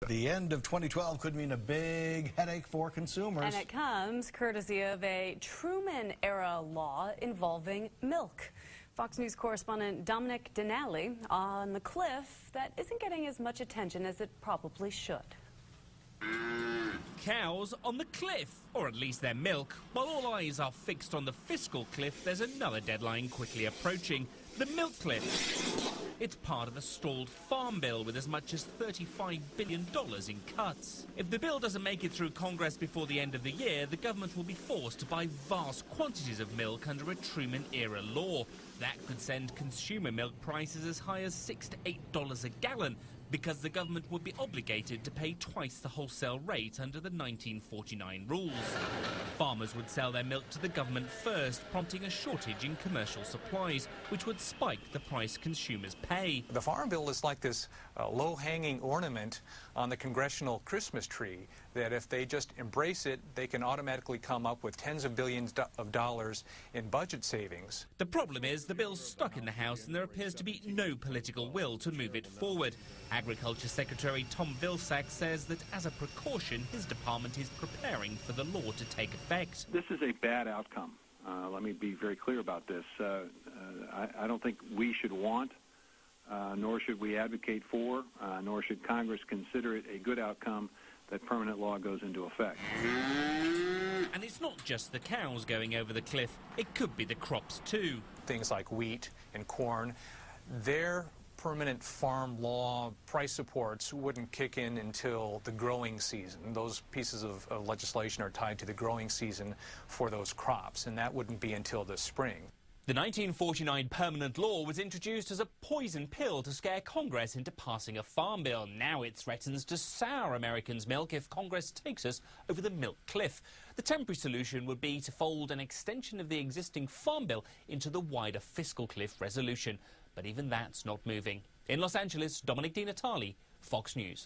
The end of 2012 could mean a big headache for consumers. And it comes courtesy of a Truman-era law involving milk. Fox News correspondent Dominic Denali on the cliff that isn't getting as much attention as it probably should. Cows on the cliff, or at least their milk. While all eyes are fixed on the fiscal cliff, there's another deadline quickly approaching, the milk cliff. It's part of a stalled farm bill with as much as $35 billion in cuts. If the bill doesn't make it through Congress before the end of the year, the government will be forced to buy vast quantities of milk under a Truman-era law. That could send consumer milk prices as high as $6 to $8 a gallon, because the government would be obligated to pay twice the wholesale rate under the 1949 rules. Farmers would sell their milk to the government first, prompting a shortage in commercial supplies, which would spike the price consumers pay. The Farm Bill is like this low-hanging ornament on the congressional Christmas tree, that if they just embrace it, they can automatically come up with tens of billions of dollars in budget savings. The problem is the bill's stuck in the House and there appears to be no political will to move it forward. Agriculture Secretary Tom Vilsack says that as a precaution, his department is preparing for the law to take effect. This is a bad outcome. Let me be very clear about this. I don't think we should want, nor should we advocate for, nor should Congress consider it a good outcome that permanent law goes into effect. And it's not just the cows going over the cliff, it could be the crops too. Things like wheat and corn, their permanent farm law price supports wouldn't kick in until the growing season. Those pieces of legislation are tied to the growing season for those crops, and that wouldn't be until the spring. The 1949 permanent law was introduced as a poison pill to scare Congress into passing a farm bill. Now it threatens to sour Americans' milk if Congress takes us over the milk cliff. The temporary solution would be to fold an extension of the existing farm bill into the wider fiscal cliff resolution. But even that's not moving. In Los Angeles, Dominic Di Natale, Fox News.